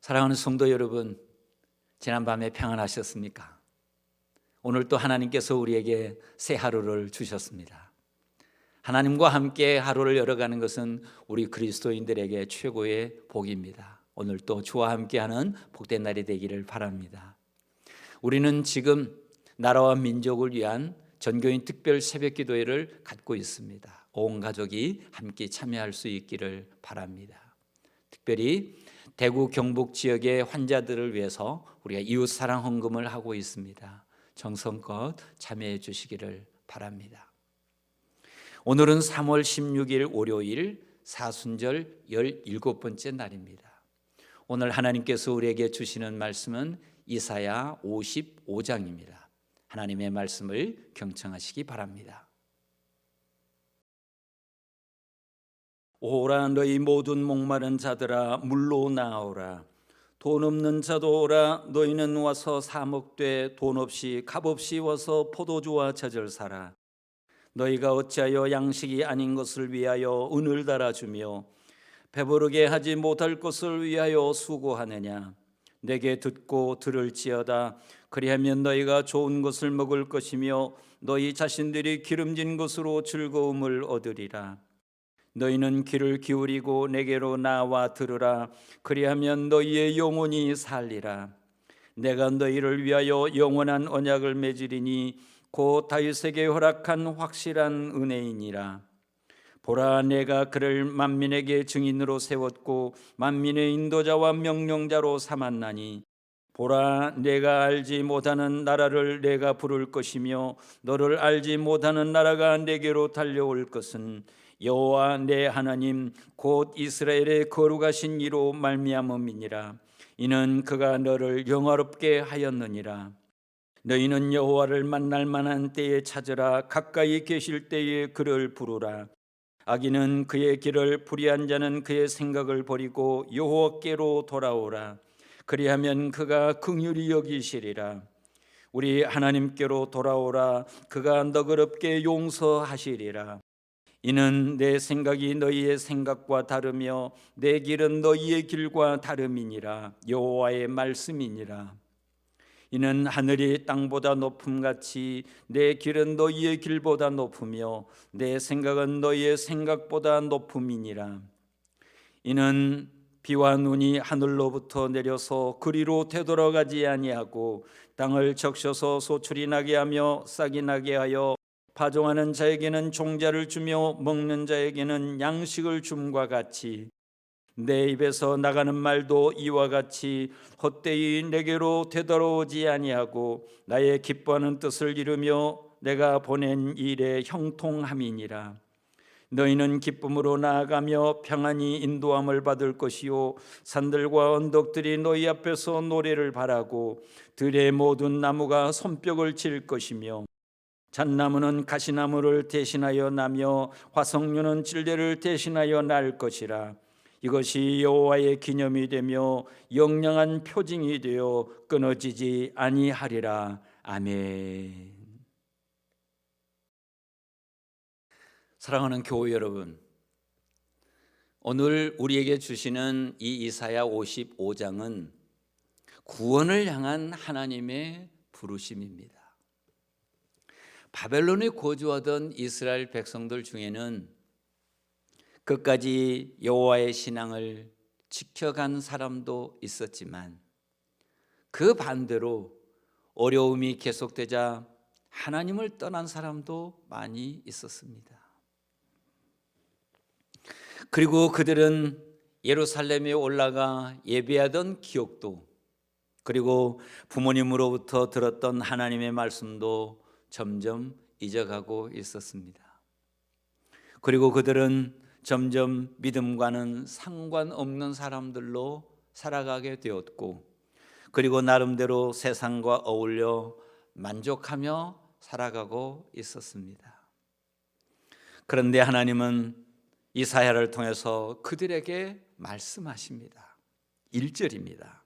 사랑하는 성도 여러분, 지난밤에 평안하셨습니까? 오늘 또 하나님께서 우리에게 새 하루를 주셨습니다. 하나님과 함께 하루를 열어가는 것은 우리 그리스도인들에게 최고의 복입니다. 오늘 또 주와 함께하는 복된 날이 되기를 바랍니다. 우리는 지금 나라와 민족을 위한 전교인 특별 새벽 기도회를 갖고 있습니다. 온 가족이 함께 참여할 수 있기를 바랍니다. 특별히 대구 경북 지역의 환자들을 위해서 우리가 이웃사랑 헌금을 하고 있습니다. 정성껏 참여해 주시기를 바랍니다. 오늘은 3월 16일 월요일 사순절 17번째 날입니다. 오늘 하나님께서 우리에게 주시는 말씀은 이사야 55장입니다. 하나님의 말씀을 경청하시기 바랍니다. 오라 너희 모든 목마른 자들아 물로 나오라. 돈 없는 자도 오라. 너희는 와서 사 먹되 돈 없이 값 없이 와서 포도주와 젖을 사라. 너희가 어찌하여 양식이 아닌 것을 위하여 은을 달아주며 배부르게 하지 못할 것을 위하여 수고하느냐. 내게 듣고 들을지어다. 그리하면 너희가 좋은 것을 먹을 것이며 너희 자신들이 기름진 것으로 즐거움을 얻으리라. 너희는 귀를 기울이고 내게로 나와 들으라. 그리하면 너희의 영혼이 살리라. 내가 너희를 위하여 영원한 언약을 맺으리니 곧 다윗에게 허락한 확실한 은혜이니라. 보라, 내가 그를 만민에게 증인으로 세웠고 만민의 인도자와 명령자로 삼았나니 보라, 내가 알지 못하는 나라를 내가 부를 것이며 너를 알지 못하는 나라가 내게로 달려올 것은 여호와 내 하나님 곧 이스라엘의 거룩하신 이로 말미암음이니라. 이는 그가 너를 영화롭게 하였느니라. 너희는 여호와를 만날 만한 때에 찾으라. 가까이 계실 때에 그를 부르라. 악인은 그의 길을, 불의한 자는 그의 생각을 버리고 여호와께로 돌아오라. 그리하면 그가 긍휼히 여기시리라. 우리 하나님께로 돌아오라. 그가 너그럽게 용서하시리라. 이는 내 생각이 너희의 생각과 다르며 내 길은 너희의 길과 다름이니라. 여호와의 말씀이니라. 이는 하늘이 땅보다 높음같이 내 길은 너희의 길보다 높으며 내 생각은 너희의 생각보다 높음이니라. 이는 비와 눈이 하늘로부터 내려서 그리로 되돌아가지 아니하고 땅을 적셔서 소출이 나게 하며 싹이 나게 하여 파종하는 자에게는 종자를 주며 먹는 자에게는 양식을 줌과 같이 내 입에서 나가는 말도 이와 같이 헛되이 내게로 되돌아오지 아니하고 나의 기뻐하는 뜻을 이루며 내가 보낸 일에 형통함이니라. 너희는 기쁨으로 나아가며 평안히 인도함을 받을 것이요 산들과 언덕들이 너희 앞에서 노래를 바라고 들의 모든 나무가 손뼉을 칠 것이며 잣나무는 가시나무를 대신하여 나며 화석류는 찔레를 대신하여 날 것이라. 이것이 여호와의 기념이 되며 영영한 표징이 되어 끊어지지 아니하리라. 아멘. 사랑하는 교회 여러분, 오늘 우리에게 주시는 이 이사야 55장은 구원을 향한 하나님의 부르심입니다. 바벨론에 거주하던 이스라엘 백성들 중에는 끝까지 여호와의 신앙을 지켜간 사람도 있었지만 그 반대로 어려움이 계속되자 하나님을 떠난 사람도 많이 있었습니다. 그리고 그들은 예루살렘에 올라가 예배하던 기억도, 그리고 부모님으로부터 들었던 하나님의 말씀도 점점 잊어가고 있었습니다. 그리고 그들은 점점 믿음과는 상관없는 사람들로 살아가게 되었고, 그리고 나름대로 세상과 어울려 만족하며 살아가고 있었습니다. 그런데 하나님은 이사야를 통해서 그들에게 말씀하십니다. 1절입니다.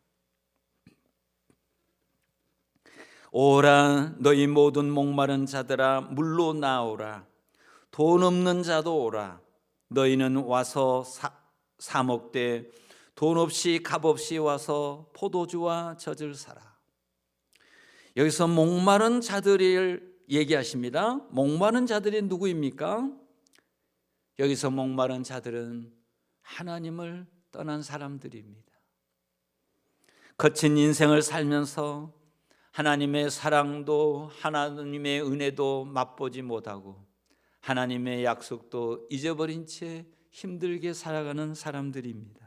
오라 너희 모든 목마른 자들아 물로 나오라. 돈 없는 자도 오라. 너희는 와서 사 먹되 돈 없이 값 없이 와서 포도주와 젖을 사라. 여기서 목마른 자들을 얘기하십니다. 목마른 자들이 누구입니까? 여기서 목마른 자들은 하나님을 떠난 사람들입니다. 거친 인생을 살면서 하나님의 사랑도 하나님의 은혜도 맛보지 못하고 하나님의 약속도 잊어버린 채 힘들게 살아가는 사람들입니다.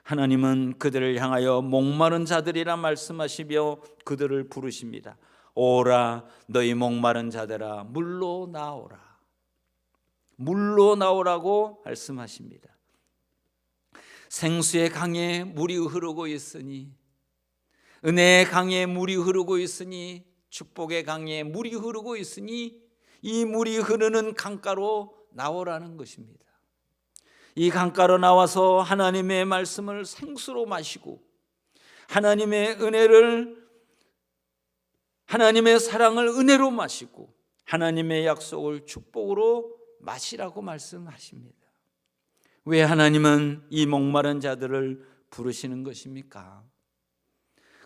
하나님은 그들을 향하여 목마른 자들이라 말씀하시며 그들을 부르십니다. 오라 너희 목마른 자들아 물로 나오라. 물로 나오라고 말씀하십니다. 생수의 강에 물이 흐르고 있으니, 은혜의 강에 물이 흐르고 있으니, 축복의 강에 물이 흐르고 있으니 이 물이 흐르는 강가로 나오라는 것입니다. 이 강가로 나와서 하나님의 말씀을 생수로 마시고 하나님의 은혜를, 하나님의 사랑을 은혜로 마시고 하나님의 약속을 축복으로 마시라고 말씀하십니다. 왜 하나님은 이 목마른 자들을 부르시는 것입니까?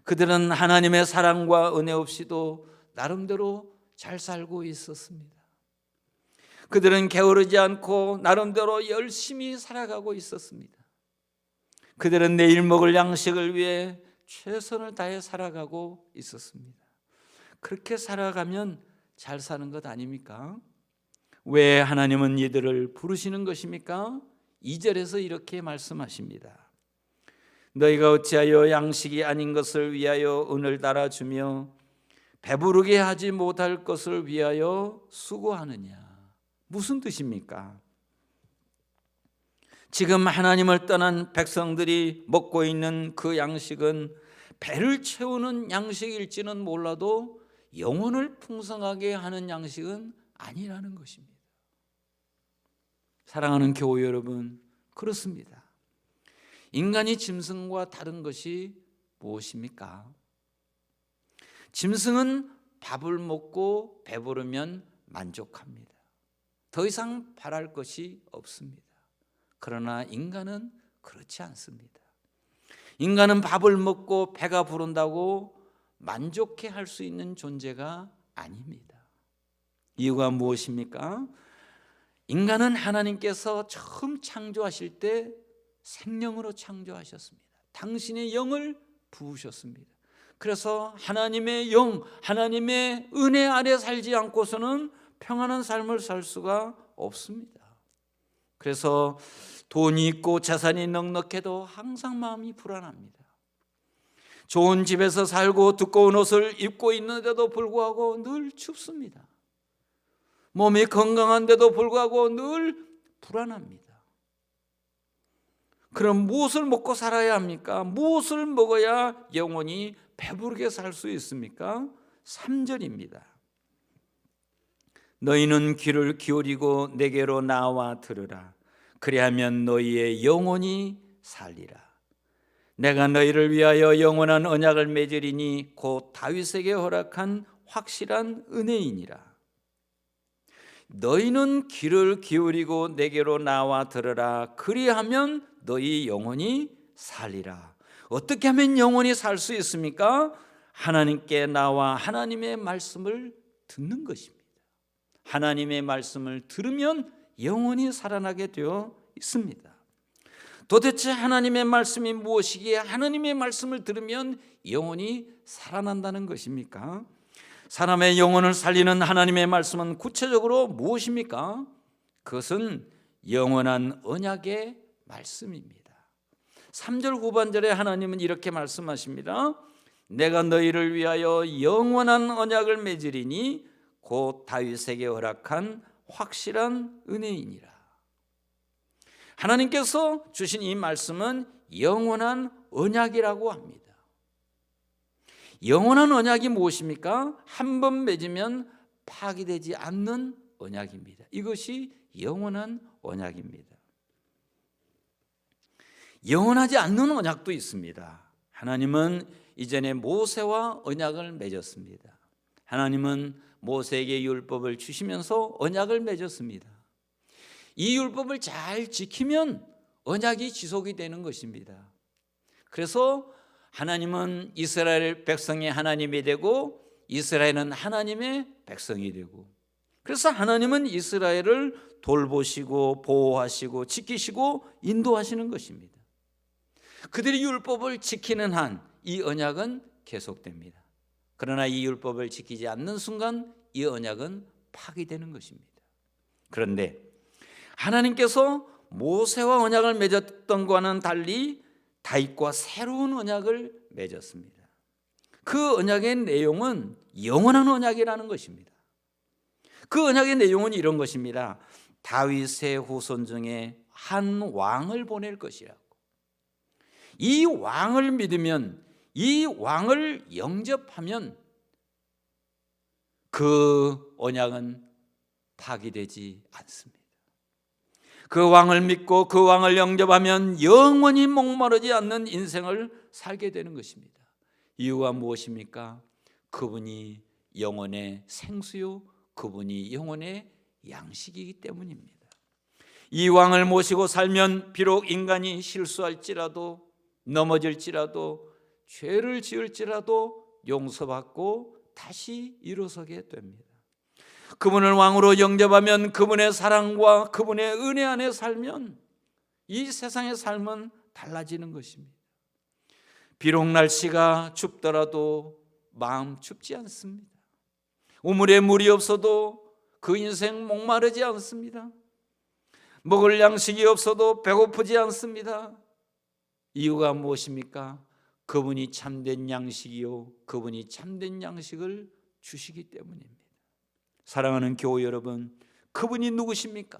그들은 하나님의 사랑과 은혜 없이도 나름대로 잘 살고 있었습니다. 그들은 게으르지 않고 나름대로 열심히 살아가고 있었습니다. 그들은 내일 먹을 양식을 위해 최선을 다해 살아가고 있었습니다. 그렇게 살아가면 잘 사는 것 아닙니까? 왜 하나님은 이들을 부르시는 것입니까? 2절에서 이렇게 말씀하십니다. 너희가 어찌하여 양식이 아닌 것을 위하여 은을 달아주며 배부르게 하지 못할 것을 위하여 수고하느냐. 무슨 뜻입니까? 지금 하나님을 떠난 백성들이 먹고 있는 그 양식은 배를 채우는 양식일지는 몰라도 영혼을 풍성하게 하는 양식은 아니라는 것입니다. 사랑하는 교우 여러분, 그렇습니다. 인간이 짐승과 다른 것이 무엇입니까? 짐승은 밥을 먹고 배부르면 만족합니다. 더 이상 바랄 것이 없습니다. 그러나 인간은 그렇지 않습니다. 인간은 밥을 먹고 배가 부른다고 만족해 할 수 있는 존재가 아닙니다. 이유가 무엇입니까? 인간은 하나님께서 처음 창조하실 때 생명으로 창조하셨습니다. 당신의 영을 부으셨습니다. 그래서 하나님의 영, 하나님의 은혜 아래 살지 않고서는 평안한 삶을 살 수가 없습니다. 그래서 돈이 있고 재산이 넉넉해도 항상 마음이 불안합니다. 좋은 집에서 살고 두꺼운 옷을 입고 있는데도 불구하고 늘 춥습니다. 몸이 건강한데도 불구하고 늘 불안합니다. 그럼 무엇을 먹고 살아야 합니까? 무엇을 먹어야 영원히 배부르게 살 수 있습니까? 3절입니다. 너희는 귀를 기울이고 내게로 나와 들으라. 그리하면 너희의 영혼이 살리라. 내가 너희를 위하여 영원한 언약을 맺으리니 곧 다윗에게 허락한 확실한 은혜이니라. 너희는 귀를 기울이고 내게로 나와 들으라. 그리하면 너희 영혼이 살리라. 어떻게 하면 영혼이 살 수 있습니까? 하나님께 나와 하나님의 말씀을 듣는 것입니다. 하나님의 말씀을 들으면 영혼이 살아나게 되어 있습니다. 도대체 하나님의 말씀이 무엇이기에 하나님의 말씀을 들으면 영혼이 살아난다는 것입니까? 사람의 영혼을 살리는 하나님의 말씀은 구체적으로 무엇입니까? 그것은 영원한 언약의 말씀입니다. 3절 후반절에 하나님은 이렇게 말씀하십니다. 내가 너희를 위하여 영원한 언약을 맺으리니 곧 다윗에게 허락한 확실한 은혜이니라. 하나님께서 주신 이 말씀은 영원한 언약이라고 합니다. 영원한 언약이 무엇입니까? 한 번 맺으면 파기되지 않는 언약입니다. 이것이 영원한 언약입니다. 영원하지 않는 언약도 있습니다. 하나님은 이전에 모세와 언약을 맺었습니다. 하나님은 모세에게 율법을 주시면서 언약을 맺었습니다. 이 율법을 잘 지키면 언약이 지속이 되는 것입니다. 그래서 하나님은 이스라엘 백성의 하나님이 되고 이스라엘은 하나님의 백성이 되고, 그래서 하나님은 이스라엘을 돌보시고 보호하시고 지키시고 인도하시는 것입니다. 그들이 율법을 지키는 한 이 언약은 계속됩니다. 그러나 이 율법을 지키지 않는 순간 이 언약은 파기되는 것입니다. 그런데 하나님께서 모세와 언약을 맺었던 것과는 달리 다윗과 새로운 언약을 맺었습니다. 그 언약의 내용은 영원한 언약이라는 것입니다. 그 언약의 내용은 이런 것입니다. 다윗의 후손 중에 한 왕을 보낼 것이라고. 이 왕을 믿으면, 이 왕을 영접하면 그 언약은 파기되지 않습니다. 그 왕을 믿고 그 왕을 영접하면 영원히 목마르지 않는 인생을 살게 되는 것입니다. 이유가 무엇입니까? 그분이 영혼의 생수요, 그분이 영혼의 양식이기 때문입니다. 이 왕을 모시고 살면 비록 인간이 실수할지라도, 넘어질지라도, 죄를 지을지라도 용서받고 다시 일어서게 됩니다. 그분을 왕으로 영접하면, 그분의 사랑과 그분의 은혜 안에 살면 이 세상의 삶은 달라지는 것입니다. 비록 날씨가 춥더라도 마음 춥지 않습니다. 우물에 물이 없어도 그 인생 목마르지 않습니다. 먹을 양식이 없어도 배고프지 않습니다. 이유가 무엇입니까? 그분이 참된 양식이요, 그분이 참된 양식을 주시기 때문입니다. 사랑하는 교회 여러분, 그분이 누구십니까?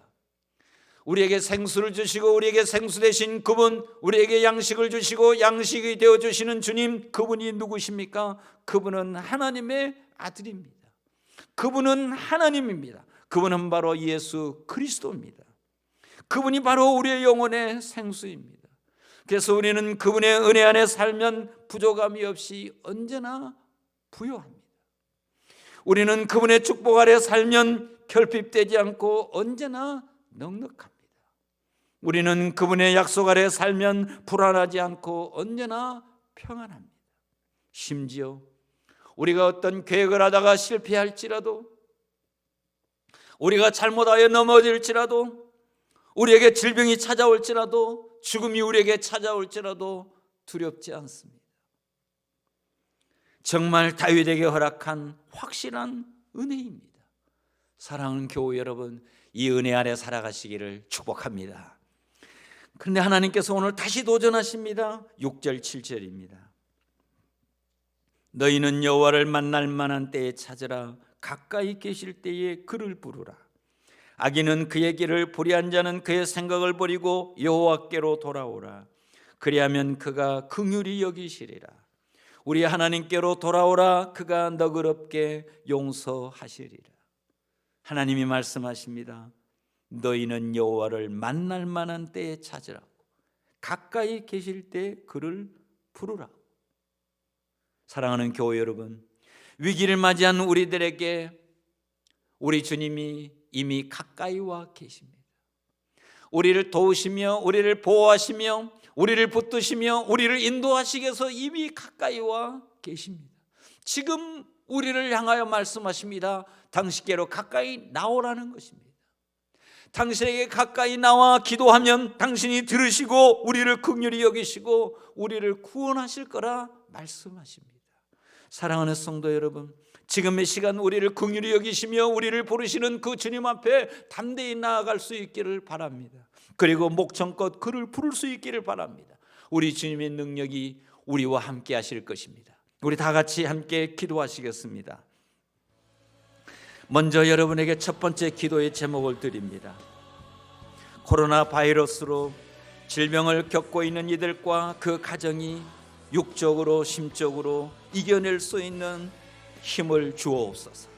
우리에게 생수를 주시고 우리에게 생수 되신 그분, 우리에게 양식을 주시고 양식이 되어주시는 주님, 그분이 누구십니까? 그분은 하나님의 아들입니다. 그분은 하나님입니다. 그분은 바로 예수 그리스도입니다. 그분이 바로 우리의 영혼의 생수입니다. 그래서 우리는 그분의 은혜 안에 살면 부족함이 없이 언제나 부요합니다. 우리는 그분의 축복 아래 살면 결핍되지 않고 언제나 넉넉합니다. 우리는 그분의 약속 아래 살면 불안하지 않고 언제나 평안합니다. 심지어 우리가 어떤 계획을 하다가 실패할지라도, 우리가 잘못하여 넘어질지라도, 우리에게 질병이 찾아올지라도, 죽음이 우리에게 찾아올지라도 두렵지 않습니다. 정말 다윗에게 허락한 확실한 은혜입니다. 사랑하는 교회 여러분, 이 은혜 안에 살아가시기를 축복합니다. 그런데 하나님께서 오늘 다시 도전하십니다. 6절 7절입니다. 너희는 여호와를 만날 만한 때에 찾으라. 가까이 계실 때에 그를 부르라. 악인은 그의 길을 불의한 자는 그의 생각을 버리고 여호와께로 돌아오라. 그리하면 그가 긍휼히 여기시리라. 우리 하나님께로 돌아오라. 그가 너그럽게 용서하시리라. 하나님이 말씀하십니다. 너희는 여호와를 만날 만한 때에 찾으라고, 가까이 계실 때 그를 부르라고. 사랑하는 교회 여러분, 위기를 맞이한 우리들에게 우리 주님이 이미 가까이 와 계십니다. 우리를 도우시며 우리를 보호하시며 우리를 붙드시며 우리를 인도하시기 위해서 이미 가까이 와 계십니다. 지금 우리를 향하여 말씀하십니다. 당신께로 가까이 나오라는 것입니다. 당신에게 가까이 나와 기도하면 당신이 들으시고 우리를 긍휼히 여기시고 우리를 구원하실 거라 말씀하십니다. 사랑하는 성도 여러분, 지금의 시간 우리를 긍휼히 여기시며 우리를 부르시는 그 주님 앞에 담대히 나아갈 수 있기를 바랍니다. 그리고 목청껏 그를 부를 수 있기를 바랍니다. 우리 주님의 능력이 우리와 함께 하실 것입니다. 우리 다 같이 함께 기도하시겠습니다. 먼저 여러분에게 첫 번째 기도의 제목을 드립니다. 코로나 바이러스로 질병을 겪고 있는 이들과 그 가정이 육적으로 심적으로 이겨낼 수 있는 힘을 주옵소서.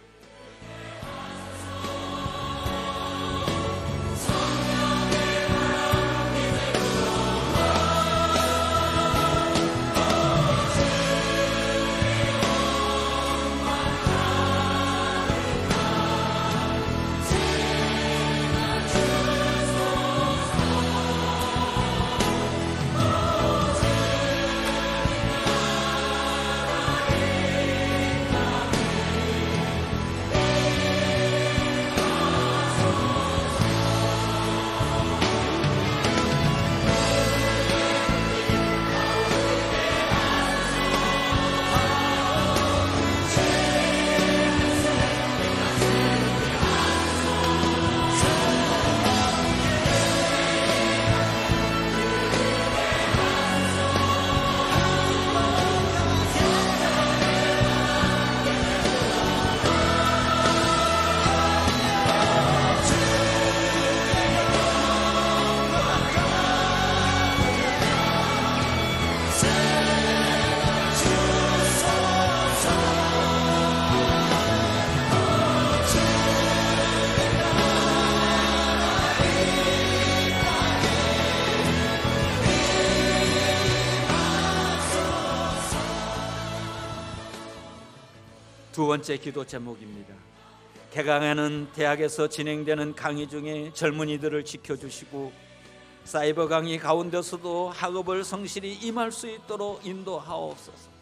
두 번째 기도 제목입니다. 개강하는 대학에서 진행되는 강의 중에 젊은이들을 지켜주시고 사이버 강의 가운데서도 학업을 성실히 임할 수 있도록 인도하옵소서.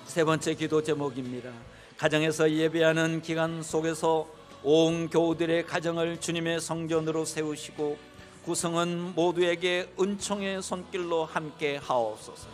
세 번째 기도 제목입니다. 가정에서 예배하는 기간 속에서 온 교우들의 가정을 주님의 성전으로 세우시고 구성은 모두에게 은총의 손길로 함께 하옵소서.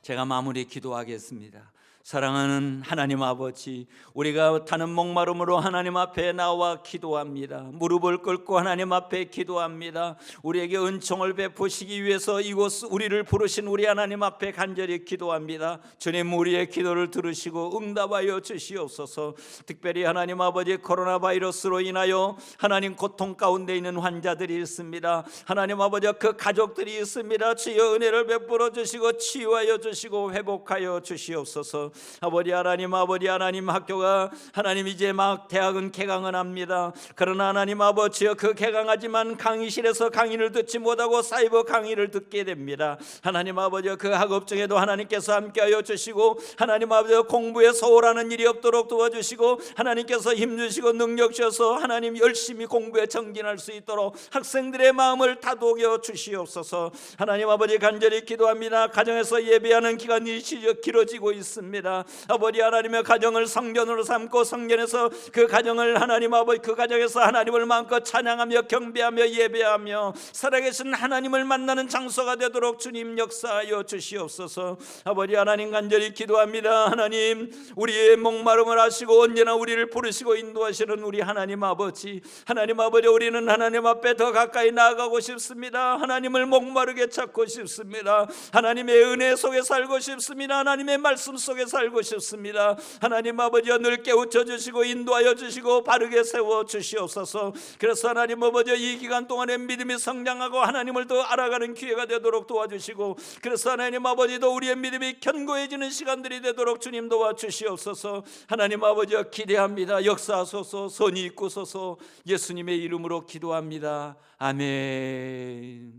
제가 마무리 기도하겠습니다. 사랑하는 하나님 아버지, 우리가 타는 목마름으로 하나님 앞에 나와 기도합니다. 무릎을 꿇고 하나님 앞에 기도합니다. 우리에게 은총을 베푸시기 위해서 이곳 우리를 부르신 우리 하나님 앞에 간절히 기도합니다. 주님, 우리의 기도를 들으시고 응답하여 주시옵소서. 특별히 하나님 아버지, 코로나 바이러스로 인하여 하나님 고통 가운데 있는 환자들이 있습니다. 하나님 아버지, 그 가족들이 있습니다. 주여 은혜를 베풀어 주시고 치유하여 주시고 회복하여 주시옵소서. 아버지 하나님, 아버지 하나님, 학교가 하나님 이제 막 대학은 개강은 합니다. 그러나 하나님 아버지여, 그 개강하지만 강의실에서 강의를 듣지 못하고 사이버 강의를 듣게 됩니다. 하나님 아버지여, 그 학업 중에도 하나님께서 함께하여 주시고 하나님 아버지여, 공부에 소홀하는 일이 없도록 도와주시고 하나님께서 힘주시고 능력 주셔서 하나님 열심히 공부에 정진할 수 있도록 학생들의 마음을 다독여 주시옵소서. 하나님 아버지, 간절히 기도합니다. 가정에서 예배하는 기간이 길어지고 있습니다. 아버지 하나님의 가정을 성전으로 삼고 성전에서 그 가정을 하나님 아버지, 그 가정에서 하나님을 마음껏 찬양하며 경배하며 예배하며 살아계신 하나님을 만나는 장소가 되도록 주님 역사하여 주시옵소서. 아버지 하나님, 간절히 기도합니다. 하나님, 우리의 목마름을 아시고 언제나 우리를 부르시고 인도하시는 우리 하나님 아버지, 하나님 아버지, 우리는 하나님 앞에 더 가까이 나아가고 싶습니다. 하나님을 목마르게 찾고 싶습니다. 하나님의 은혜 속에 살고 싶습니다. 하나님의 말씀 속에 살고 싶습니다. 하나님 아버지여, 늘 깨우쳐 주시고 인도하여 주시고 바르게 세워 주시옵소서. 그래서 하나님 아버지여, 이 기간 동안에 믿음이 성장하고 하나님을 더 알아가는 기회가 되도록 도와주시고, 그래서 하나님 아버지도 우리의 믿음이 견고해지는 시간들이 되도록 주님 도와주시옵소서. 하나님 아버지여, 기대합니다. 역사하소서, 선이 있고소서. 예수님의 이름으로 기도합니다. 아멘.